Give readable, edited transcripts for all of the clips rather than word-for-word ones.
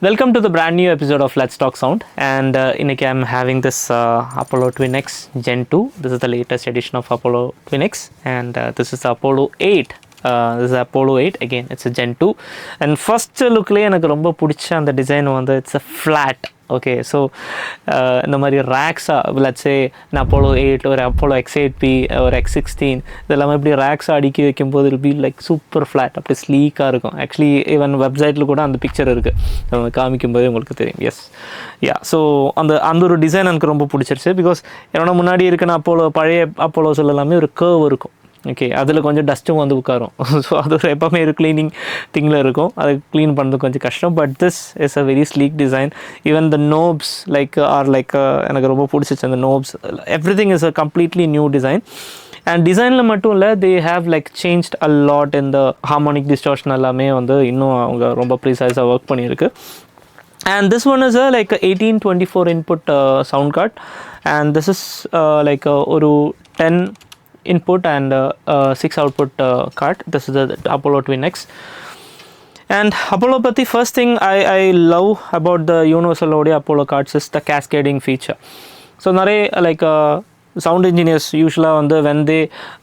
Welcome to the brand new episode of Let's Talk Sound, and இன்னைக்கு I'm having this Apollo Twin X Gen 2. This is the latest edition of Apollo Twin X, and this is the Apollo 8. This is Apollo 8 again. It's a Gen 2, and first look le எனக்கு ரொம்ப பிடிச்ச அந்த design வந்து it's a flat. Okay, so இந்த மாதிரி ரேக்ஸாக let's say an Apollo 8 ஒரு Apollo X8P ஒரு X16 இதெல்லாமே இப்படி ரேக்ஸாக அடுக்கி வைக்கும்போது இல் பி லைக் சூப்பர் ஃப்ளாட் அப்படி ஸ்லீக்காக இருக்கும். ஆக்சுவலி ஈவன் வெப்சைட்டில் கூட அந்த பிக்சர் இருக்குது, காமிக்கும்போது உங்களுக்கு தெரியும். எஸ் ஸோ அந்த ஒரு டிசைன் எனக்கு ரொம்ப பிடிச்சிருச்சு. பிகாஸ் என்னோட முன்னாடி இருக்குன்னா பழைய அப்போலோஸ் எல்லாமே ஒரு கர்வ் இருக்கும். ஓகே, அதில் கொஞ்சம் டஸ்ட்டும் வந்து உட்காரும். ஸோ அது ஒரு எப்போவுமே ஒரு க்ளீனிங் திங்கில் இருக்கும், அதை க்ளீன் பண்ணுறது கொஞ்சம் கஷ்டம். But this is a very sleek design. Even the knobs எனக்கு ரொம்ப பிடிச்சிச்சு. அந்த knobs every thing is a completely new design. And டிசைனில் மட்டும் இல்லை, they have like changed a lot in the harmonic distortion எல்லாமே வந்து இன்னும் அவங்க ரொம்ப ப்ரீசைஸாக ஒர்க் பண்ணியிருக்கு. And this one is a like a 1824 input sound card, and this is like a 10 input and 6 output card. This is the Apollo Twin X. And Apollo patti first thing I love about the universal audio Apollo cards is the cascading feature. So nare like sound engineers usually when they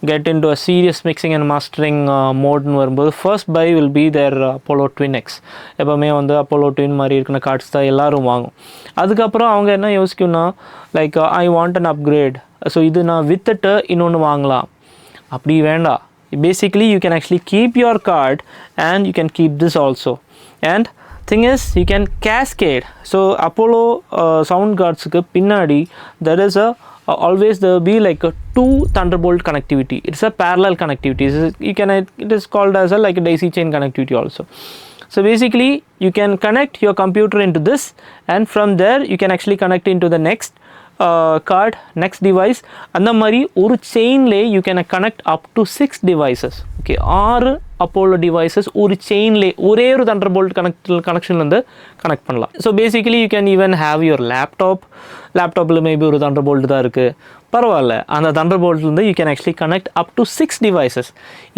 get into a serious mixing and mastering mode nu varumbodhu first buy will be their Apollo Twin X. எப்பவுமே Apollo Twin மாதிரி இருக்கிற cards தான் எல்லாரும் வாங்கும். அதுக்கப்புறம் அவங்க என்ன யோசிக்கும்னா like I want an upgrade, so இது நான் வித்துட்டு இன்னொன்று வாங்கலாம். அப்படி வேண்டாம். Basically you can actually keep your card and you can keep this also. And thing is you can cascade. So Apollo sound கார்ட்ஸுக்கு பின்னாடி there is always there will be like a 2 Thunderbolt connectivity. It's a parallel connectivity. It is called as like a daisy chain connectivity also. So basically you can connect your computer into this, and from there you can actually connect into the next card, next device. அந்த மாதிரி ஒரு செயின்லே you can connect up to 6 devices. Okay, 6 Apollo devices ஒரு செயின்லே ஒரே ஒரு Thunderbolt கனெக்ஷன்லேருந்து connect பண்ணலாம். So basically you can even have your லேப்டாப்பில் மேபி ஒரு தண்டர்போல்ட் தான் இருக்குது, பரவாயில்ல. அந்த தண்டர்போல்ட்லேருந்து you can actually connect up to 6 devices.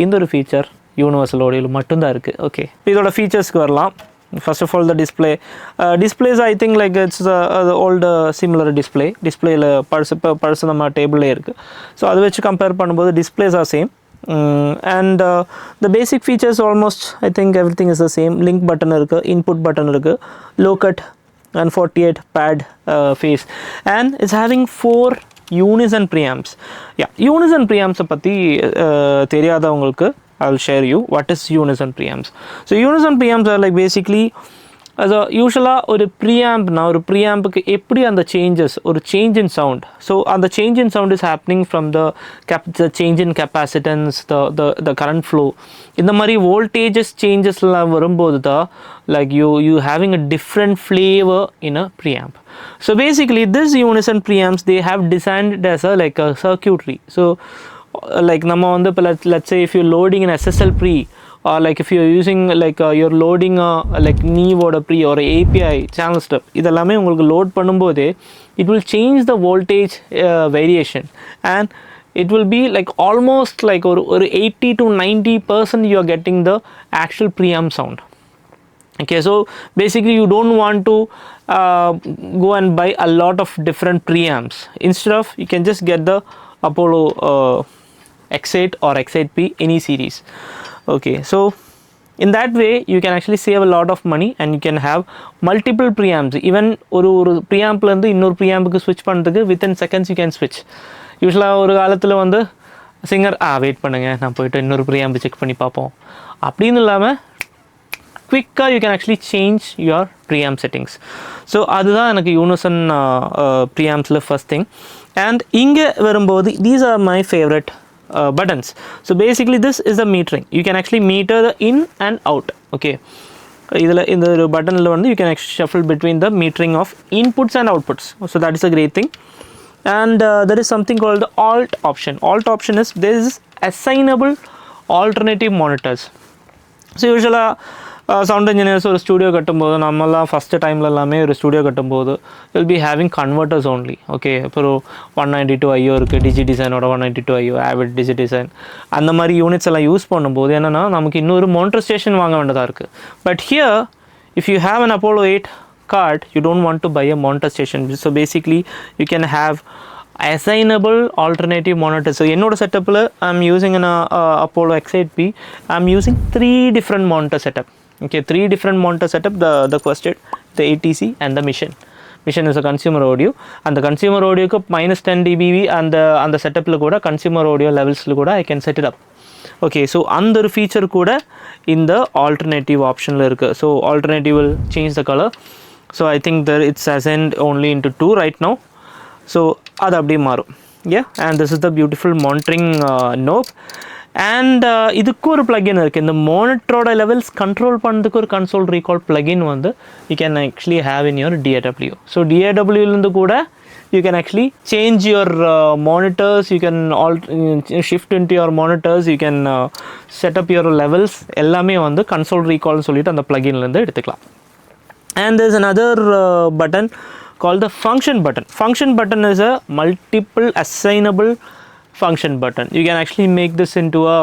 இந்த ஒரு ஃபீச்சர் யூனிவர்சல் ஆடியோவில் மட்டும்தான் இருக்குது. ஓகே, இதோட ஃபீச்சர்ஸ்க்கு வரலாம். First of all, the displays I think like it's the old similar displayல பர்ஸ் நம்ம டேபிளே இருக்குது. ஸோ அதை வச்சு கம்பேர் பண்ணும்போது displays are same. And the basic features almost I think everything is the same. Link button இருக்குது, input button இருக்குது, low cut and 48 pad phase, and it's having 4 Unison preamps. Unison preamps பற்றி தெரியாதவங்களுக்கு I'll share you what is Unison preamps. So Unison preamps are like basically as a usually ஒரு preamp na ஒரு preampக்கு எப்படி அந்த changes ஒரு change in sound. So அந்த change in sound is happening from the change in capacitance, the current flow. இந்த மாதிரி voltages changes எல்லாம் வரும்போது தான் like you having a different flavor in a preamp. So basically this Unison preamps they have designed as a like a circuitry. So like நம்ம வந்து இப்போ let's say if you're loading an SSL pre, or like if you're using like you're loading like Nevoda pre or API channel step, இதெல்லாமே உங்களுக்கு load பண்ணும்போது it will change the voltage variation, and it will be like almost like ஒரு 80 to 90% you are getting the actual preamp sound. Okay, so basically you don't want to go and buy a lot of different preamps. Instead of you can just get the Apollo X8 or X8P any series. Okay, so in that way you can actually save a lot of money, and you can have multiple preamps. Even ஒரு preampல இருந்து இன்னொரு preampக்கு switch பண்ணுறதுக்கு within seconds you can switch. யூஸ்வலாக ஒரு காலத்தில் வந்து singer wait பண்ணுங்கள், நான் போய்ட்டு இன்னொரு preamp செக் பண்ணி பார்ப்போம் அப்படின்னு இல்லாமல் குவிக்காக you can actually change your preamp settings. So அதுதான் எனக்கு யூனிசன் preampஸில் ஃபர்ஸ்ட் திங். அண்ட் இங்கே வரும்போது these are my favorite buttons. So basically this is the metering. You can actually meter the in and out. Okay, இதில் இந்த ஒரு பட்டனில் வந்து you can actually shuffle between the metering of inputs and outputs. So that is a great thing. And there is something called the alt option. Alt option is there is assignable alternative monitors. So usually sound engineers ஒரு studio கட்டும்போது நம்மலாம் first டைமில் எல்லாமே ஒரு studio கட்டும்போது will be having converters only. Okay, இப்போ ஒரு 192 ஐயோ இருக்குது, டிஜி டிசைனோட 192 ஐயோ, ஆவிட் டிஜி டிசைன், அந்த மாதிரி யூனிட்ஸ் எல்லாம் யூஸ் பண்ணும்போது என்னென்னா நமக்கு இன்னொரு மானிட்டர் ஸ்டேஷன் வாங்க வேண்டியதாக இருக்குது. But here if you have an Apollo 8 card, you don't want to buy a monitor station. So basically you can have assignable alternative monitor. So in our setup I'm using an Apollo X8P. I'm using 3 different monitor setup. Okay, 3 different monitor setup, the Quested, the ATC and the Mission. Mission is a consumer audio, and the consumer audio ku minus 10 dBV and the setup la kuda consumer audio levels la kuda I can set it up. Okay, so another feature kuda in the alternative option la irukku. So alternative will change the color. So I think that it's assigned only into 2 right now. So adu appadi marum. Yeah, and this is the beautiful monitoring knob. And idukku or plugin irukku, இந்த monitor levels control பண்றதுக்கு ஒரு console recall plugin வந்து you can actually have in your DAW. So DAW ல இருந்து கூட you can actually change your monitors, you can shift into your monitors, you can set up your levels, எல்லாமே வந்து console recall சொல்லிட்டு அந்த plugin ல இருந்து எடுத்துக்கலாம். And there's another button called the function button. Function button is a multiple assignable function button. You can actually make this into a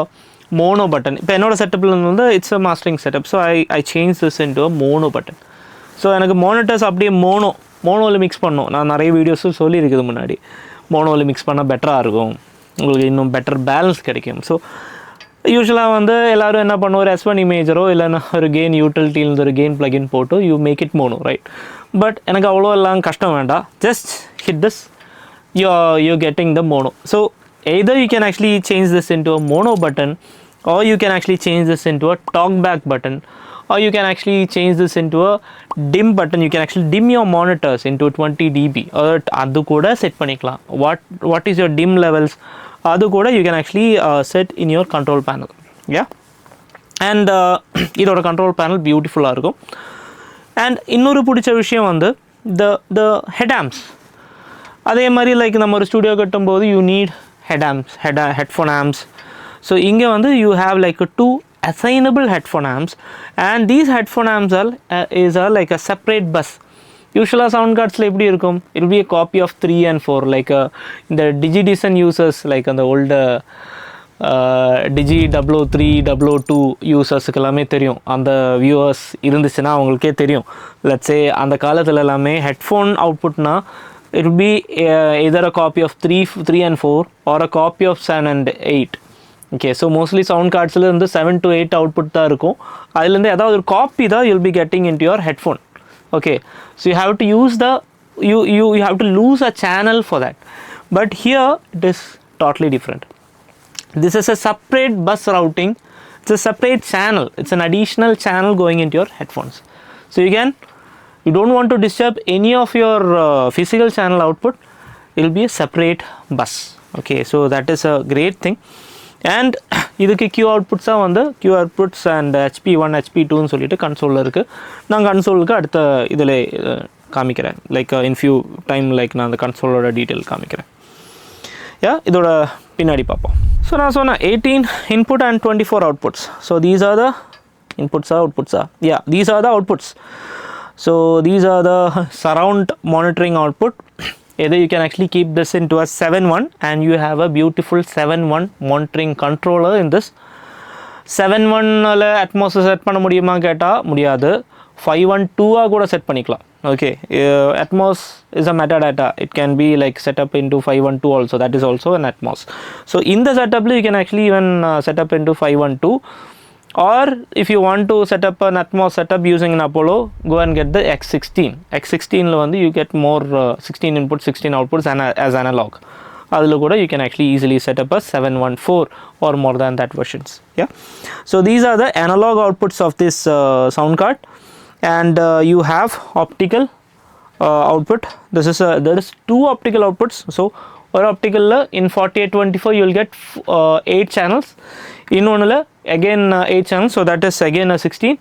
mono button. இப்போ என்னோட செட்டப்பில் வந்து it's a mastering setup, so I changed this into a mono button. So எனக்கு monitors அப்படியே மோனோவில் mix பண்ணோம். நான் நிறைய வீடியோஸும் சொல்லியிருக்குது முன்னாடி, மோனோவில் மிக்ஸ் பண்ணால் பெட்டராக இருக்கும், உங்களுக்கு இன்னும் பெட்டர் பேலன்ஸ் கிடைக்கும். ஸோ யூஸ்வலாக வந்து எல்லோரும் என்ன பண்ணுவோம், ஒரு S1 இமேஜரோ இல்லைன்னா ஒரு கெயின் யூட்டிலிட்டியில் ஒரு கெயின் பிளகின் போட்டு you make it mono, right? But எனக்கு அவ்வளோ எல்லாம் கஷ்டம் வேண்டாம். Just hit this, you're getting the mono. So either you can actually change this into a mono button, or you can actually change this into a talkback button, or you can actually change this into a dim button. You can actually dim your monitors into 20 dB, or adu kuda set panikalam. What is your dim levels, adu kuda you can actually set in your control panel. Yeah, and idoda control panel beautiful ah irukum. And இன்னொரு பிடிச்ச விஷயம் வந்து the head amps. அதே மாதிரி like நம்ம ஒரு studio கட்டும்போது you need headphone amps. So இங்கே வந்து you have like 2 assignable headphone amps, and these headphone amps are like a separate bus. Usually sound cardsல எப்படி இருக்கும், it will be a copy of 3 and 4, like the DigiDesign users, like on the old Digi 03 02 யூசர்ஸுக்கு எல்லாமே தெரியும், அந்த viewers இருந்துச்சுன்னா அவங்களுக்கே தெரியும். Let's say அந்த காலத்தில் எல்லாமே headphone அவுட்புட்னா it will be either a copy of 3 and 4 or a copy of 7 and 8. Okay, so mostly sound cards la irundhu 7 to 8 output da irukum, adile irundhu edha oru copy da you'll be getting into your headphone. Okay, so you have to use you have to lose a channel for that, but here it is totally different. This is a separate bus routing, it's a separate channel, it's an additional channel going into your headphones. So you don't want to disturb any of your physical channel output, it will be a separate bus. Okay, so that is a great thing. And இதுக்கு Q outputs வந்து Q outputs and HP1 HP2 ன்னு சொல்லிட்டு கன்சோலில் இருக்குது. நான் கன்சோலுக்கு அடுத்த இதில் காமிக்கிறேன், like in few time like நான் அந்த கன்சோலோட டீட்டெயில் காமிக்கிறேன். இதோட பின்னாடி பார்ப்போம். ஸோ நான் சொன்னேன் 18 input and 24 outputs. So these are the inputs or outputs? These are the outputs. So these are the surround monitoring output. Either you can actually keep this into a 7.1 and you have a beautiful 7.1 monitoring controller in this. 7.1 atmos set பண்ண முடியுமா கேட்டா முடியாது, 5.1 கூட set பண்ணிக்கலாம். Okay, atmos is a metadata, it can be like set up into 5.1 also, that is also an atmos. So in the setup you can actually even set up into 5.1, or if you want to set up an atmos setup using an Apollo, go and get the X16 la vandu you get more 16 inputs 16 outputs as analog. Adula kuda you can actually easily set up a 714 or more than that versions. So these are the analog outputs of this sound card, and you have optical output. There is 2 optical outputs. So one optical in 4824 you will get 8 channels, in one again 8 channels, so that is again a 16.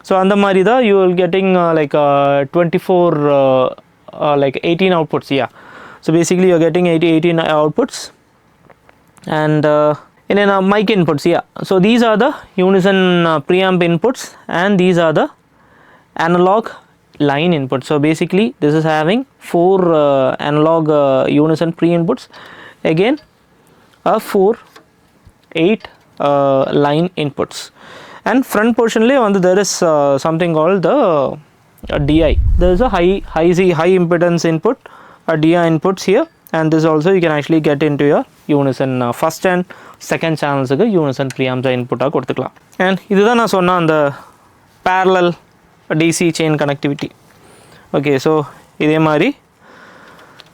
So and the marida you will getting like 24 like 18 outputs. So basically you're getting 18 outputs, and in mic inputs. So these are the Unison preamp inputs, and these are the analog line inputs. So basically this is having 4 analog Unison pre inputs, again 4 8 line inputs, and front portion le vandu there is something called the DI. There is a high impedance input, a DI inputs here, and this also you can actually get into your Unison first and second channels ku Unison preamps input ah koduthukalam. And idhu na sonna and parallel DC chain connectivity. Okay, so idhe mari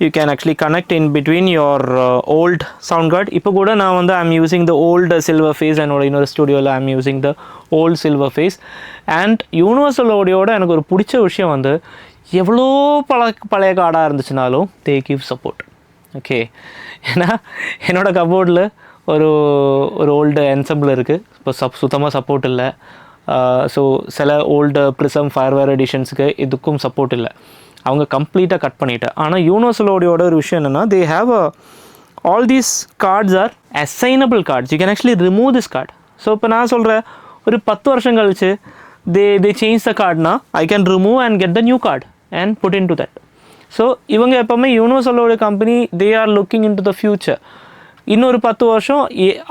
you can actually connect in between your old sound card. Ipo kuda na vandu I am using the old silver phase and in our studio la I am using the old silver phase. And universal audio oda enak oru pudicha vishayam vandu evlo palaya card ah irundhuchinalum they give support. Okay, ஏன்னா என்னோட கபோர்டில் ஒரு old ensemble இருக்குது, இப்போ சுத்தமாக support இல்லை. So சில old prism firmware எடிஷன்ஸுக்கு இதுக்கும் support இல்லை, அவங்க கம்ப்ளீட்டாக கட் பண்ணிவிட்டேன். ஆனால் யூனிவர்சல் ஆடியோட ஒரு விஷயம் என்னென்னா they have all these cards are assignable cards. You can actually remove this card. So இப்போ நான் சொல்கிறேன் ஒரு 10 வருஷம் கழிச்சு they change the card na I can remove and get the new card and put into that. So இவங்க எப்போவுமே யூனிவர்சலோட company they are looking into the future. இன்னொரு 10 வருஷம்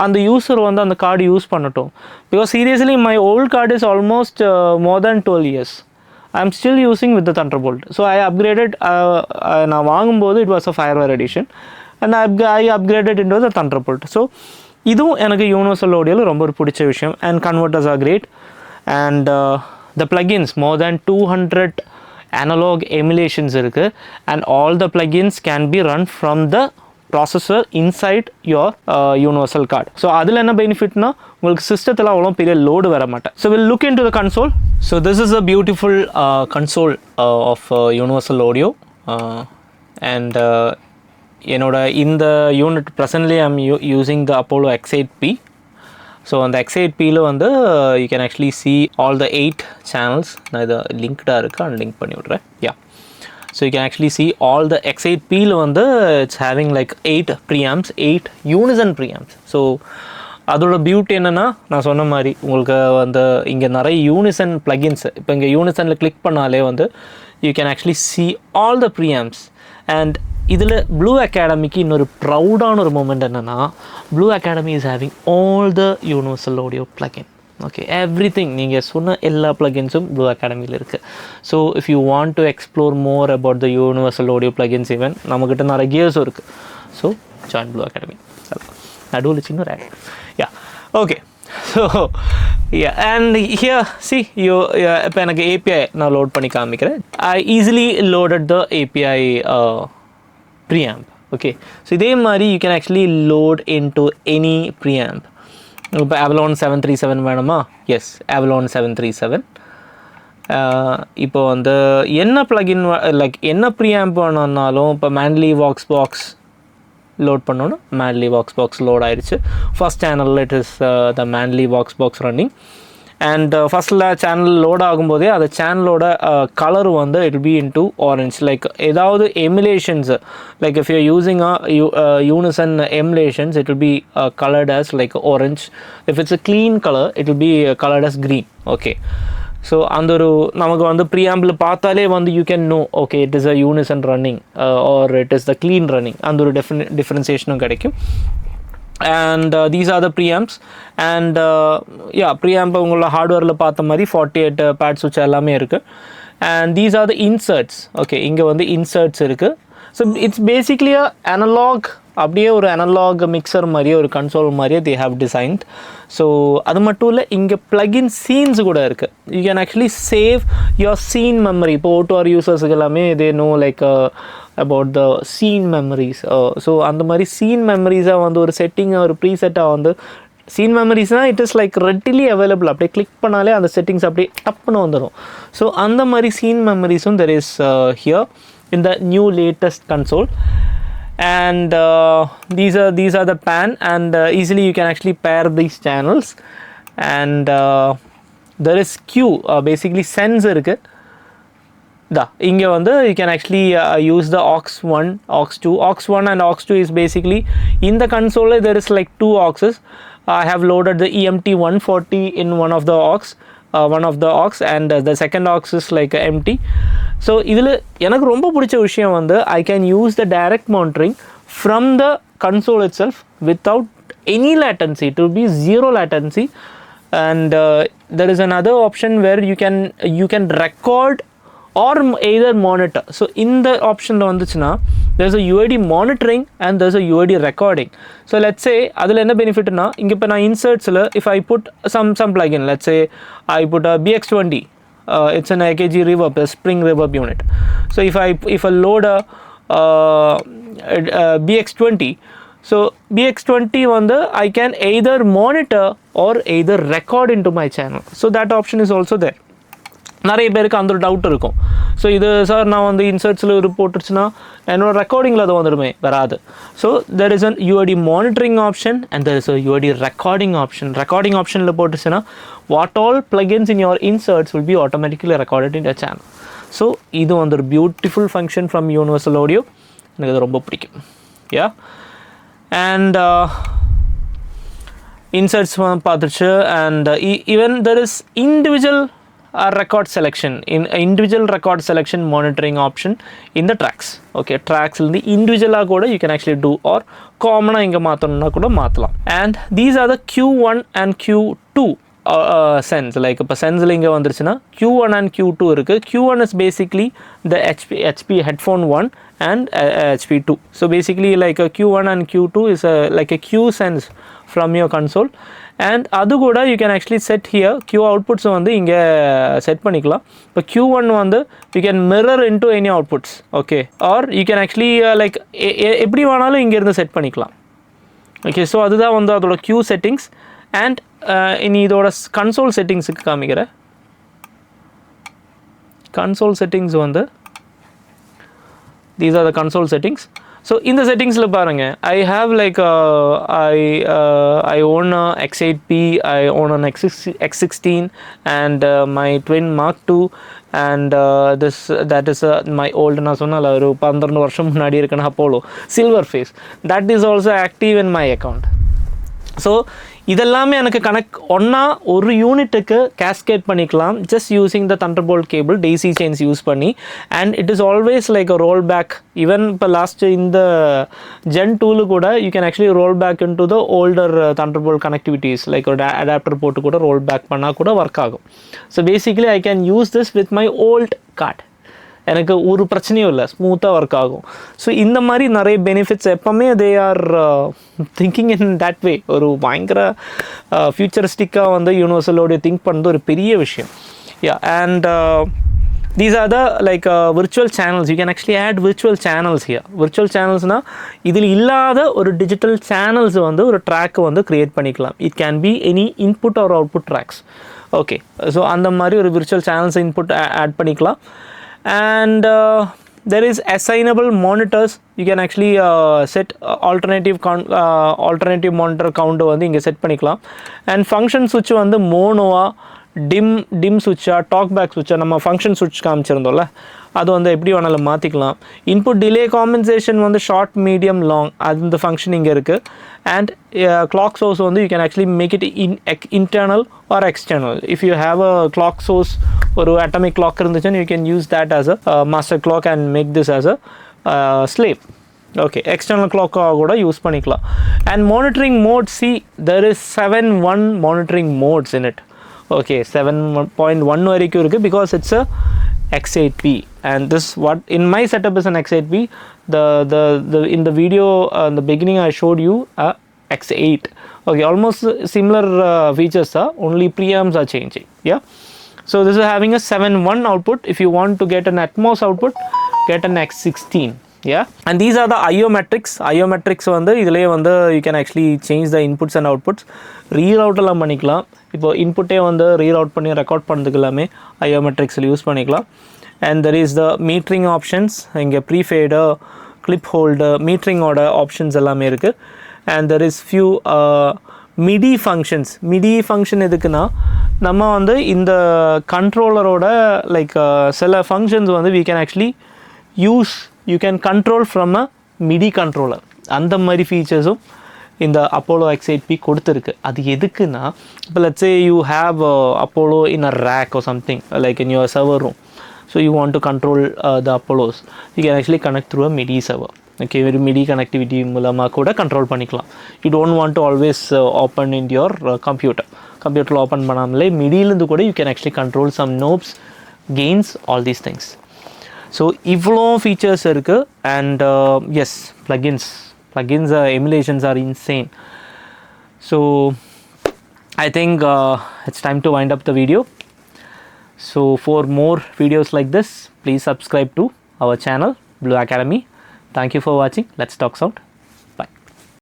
அந்த யூஸர் வந்து அந்த கார்டு யூஸ் பண்ணட்டும். Because seriously my old card is almost more than 12 years. I am still using with the Thunderbolt. So I upgraded, நான் வாங்கும்போது it was a FireWire edition and I upgraded into the Thunderbolt. So இதுவும் எனக்கு Universal ஆடியோவில் ரொம்ப ஒரு பிடிச்ச விஷயம். And converters are great and the plugins more than 200 analog emulations இருக்கு and all the plugins can be run from the processor inside your universal card. So அதில் என்ன பெனிஃபிட்னா உங்களுக்கு சிஸ்டத்தில் அவ்வளோ பெரிய லோடு வர மாட்டேன். So we'll look into the console. So this is a beautiful console of universal audio and என்னோட இந்த unit presently I'm using the Apollo X8P. So அந்த X8Pயில் வந்து you can actually see all the 8 channels. நான் இதை லிங்க்டாக இருக்குது, நான் link பண்ணி விட்றேன். So you can actually see all the X8Pயில் வந்து it's having like 8 preamps, 8 Unison preamps. So அதோட பியூட்டி என்னென்னா நான் சொன்ன மாதிரி உங்களுக்கு வந்து இங்கே நிறைய Unison plugins. இப்போ இங்கே Unisonல கிளிக் பண்ணாலே வந்து you can actually see all the preamps. And இதில் Blu Academyக்கு இன்னொரு ப்ரௌடான ஒரு மூமெண்ட் என்னென்னா Blu Academy is having all the universal audio plugin. Okay, everything நீங்கள் சொன்ன எல்லா plugins-உம் Blu Academyயில் இருக்குது. So if you want to explore more about the universal audio plugins even நம்மக்கிட்ட நிறைய கியர்ஸும் இருக்குது. So join Blu Academy. நடுவில் சின்ன ad. Okay. So and here see you இப்போ எனக்கு API நான் லோட் பண்ணி காமிக்கிறேன். I easily loaded the API preamp. Okay, so இதே மாதிரி you can actually load into any preamp. இப்போ Avalon 737 வேணுமா? Yes, Avalon 737. இப்போ வந்து என்ன plugin லைக் என்ன preamp வேணும்னாலும் இப்போ manly vox box லோட் பண்ணோன்னா manly vox box லோட் ஆயிடுச்சு. First channel it is the manly vox box running. And ஃபஸ்ட்டில் சேனல் லோட் ஆகும்போதே அந்த சேனலோட கலர் வந்து it be into orange. Like ஏதாவது emulations like if you using Unison emulations it will be coloured as like orange. If it's a clean colour it will be coloured as green. Okay, so அந்த ஒரு நமக்கு வந்து ப்ரீஆம்பிள் பார்த்தாலே வந்து you can no okay it is a unison running or it is the clean running. அந்த ஒரு டிஃப்ரென்சியேஷனும் கிடைக்கும். And these are the preamps and preamp உங்களோட ஹார்ட்வேரில் பார்த்த மாதிரி 48 பேட் சுவிட்ச் எல்லாமே இருக்குது. and these are the inserts. okay, இங்கே வந்து inserts இருக்குது. ஸோ இட்ஸ் பேசிக்லி அனலாக், அப்படியே ஒரு அனலாக் மிக்சர் மாதிரியே ஒரு கன்சோல் மாதிரியே they have designed. ஸோ அது மட்டும் இல்லை, இங்கே plugin scenes கூட இருக்குது. you can actually save your scene memory. இப்போ O2R யூசர்ஸுக்கு எல்லாமே they know like about the scene memories. So அந்த மாதிரி scene memories வந்து ஒரு செட்டிங்கை ஒரு ப்ரீசெட்டாக வந்து scene memories-னால் it is like readily available. அப்படியே கிளிக் பண்ணாலே அந்த செட்டிங்ஸ் அப்படியே டப்புன்னு வந்துடும். ஸோ அந்த மாதிரி scene memories-உம் there is here in the new latest console. And these are the pan and easily you can actually pair these channels. And there is Q, basically sensor இருக்குது. இங்கே வந்து you can actually use the aux 1, aux 2. aux 1 and aux 2 is basically in the console there is like 2 auxes. I have loaded the EMT 140 in one of the aux and the second aux is like empty. So இதில் எனக்கு ரொம்ப பிடிச்ச விஷயம் வந்து I can use the direct monitoring from the console itself without any latency. It will be zero latency and there is another option where you can record or either monitor. So in the option vanduchna there's a UAD monitoring and there's a UAD recording. So let's say adula enna benefit na inga ipo na inserts la if I put some plugin, let's say I put a BX20, it's an AKG reverb, a spring reverb unit. So if I load a BX20, so BX20 I can either monitor or either record into my channel. So that option is also there. நிறைய பேருக்கு அந்த ஒரு doubt இருக்கும். So இது sir நான் வந்து இன்சர்ட்ஸில் ஒரு போட்டுருச்சுன்னா என்னோட ரெக்கார்டிங்கில் அது வந்துடுமே, வராது. So there is an UAD monitoring option and there is a UAD recording option. Recording ஆப்ஷனில் போட்டுச்சுன்னா what all plugins in your inserts will be automatically recorded in your channel. So இது வந்து ஒரு beautiful function from universal audio. எனக்கு அது ரொம்ப பிடிக்கும். Yeah and inserts பார்த்துச்சு and even there is individual record selection, in individual record selection monitoring option in the tracks. Okay, tracks in the individual kuda you can actually do, or common inga maathana kuda maathalam. And these are the Q1 and Q2 sends. Like ipo sends la inga vandiruchina Q1 and Q2 irukku. Q1 is basically the HP headphone 1 and HP2. So basically like a Q1 and Q2 is like a Q sends from your console, and adu kuda you can actually set here Q outputs vandu inga set panikalam. But Q1 vandu you can mirror into any outputs, okay, or you can actually like eppadi vaanalum inga irundhu set panikalam. Okay, so adudha vandu adoda Q settings. And in idoda console settings ku kaamikira console settings vandu these are the console settings. So in the settings la parunga, I have like I own a X8P, I own an X16 and my twin Mark II, and that is my old na sonnala oru 12 varsham munadi irukana Apollo silver face, that is also active in my account. So இதெல்லாமே எனக்கு connect ஒன்றா ஒரு யூனிட்டுக்கு cascade பண்ணிக்கலாம் just using the thunderbolt cable daisy chains use பண்ணி. And it is always like a roll back. Even இப்போ last இந்த Gen 2 கூட you can actually roll back into the older thunderbolt connectivities, like ஒரு adapter போட்டு கூட roll back பண்ணால் கூட work ஆகும். So basically I can use this with my old card. எனக்கு ஒரு பிரச்சனையும் இல்லை, ஸ்மூத்தாக ஒர்க் ஆகும். ஸோ இந்த மாதிரி நிறைய பெனிஃபிட்ஸ் எப்போவுமே they are thinking in that way. ஒரு பயங்கர ஃபியூச்சரிஸ்டிக்காக வந்து யூனிவர்சலோடைய திங்க் பண்ணுறது ஒரு பெரிய விஷயம். Yeah and these are the like virtual channels. You can actually add virtual channels here. Virtual channels na idil illada or digital channels vandu or track vandu create panikalam. It can be any input or output tracks. Okay, so andha mari or virtual channels input add panikalam. And there is assignable monitors. You can actually set alternative monitor count vandu inga set panikalam. And function switch vandu mono dim switch talkback switch நம்ம function switch காமிச்சிருந்தோம்ல, அது வந்து எப்படி வேணாலும் மாற்றிக்கலாம். Input delay compensation வந்து short medium long அந்த function இங்கே இருக்குது. அண்ட் கிளாக் சோர்ஸ் வந்து you can actually make it internal or external. If you have a clock source, ஒரு அட்டாமிக் கிளாக் இருந்துச்சுன்னா you can use that as a master clock and make this as a slave. Okay, external கிளாக்காக கூட use பண்ணிக்கலாம். And monitoring mode, see there is 7.1 monitoring modes in it. Okay, 7.1 வரைக்கும் இருக்குது because it's a X8P, and this what in my setup is an X8P. The in the video in the beginning I showed you a X8. Okay, almost similar features, only preamps are changing. Yeah, so this is having a 7.1 output. If you want to get an Atmos output, get an X16. Yeah, and these are the IO metrics வந்து இதிலேயே வந்து you can actually change the inputs and outputs. ரீரவுட் எல்லாம் பண்ணிக்கலாம். இப்போ இன்புட்டே வந்து ரீரவுட் பண்ணி record பண்ணுறதுக்கு எல்லாமே IO metricsல யூஸ் பண்ணிக்கலாம். And there is the metering options, இங்கே ப்ரீஃபேடர், கிளிப் ஹோல்டர், மீட்டரிங்கோட ஆப்ஷன்ஸ் எல்லாமே இருக்குது. And there is few MIDI functions. MIDI function எதுக்குன்னா நம்ம வந்து இந்த கண்ட்ரோலரோட லைக் சில ஃபங்க்ஷன்ஸ் வந்து we can actually use, you can control from a MIDI controller. அந்த மாதிரி ஃபீச்சர்ஸும் இந்த அப்போலோ X8P கொடுத்துருக்கு. அது எதுக்குன்னா, இப்போ let's say you have Apollo in a rack or something like in your server room, so you want to control the Apollos, you can actually connect through a MIDI server. Okay, very MIDI connectivity மூலமாக கூட control பண்ணிக்கலாம். You don't want to always open in your computer. கம்ப்யூட்டரில் open பண்ணாமலே மிடியிலேருந்து கூட you can actually control some knobs, gains, all these things. So இவ்வளோ features இருக்குது. And yes, plugins emulations are insane. So I think it's time to wind up the video. So for more videos like this, please subscribe to our channel Blu Academy. Thank you for watching. Let's talk sound.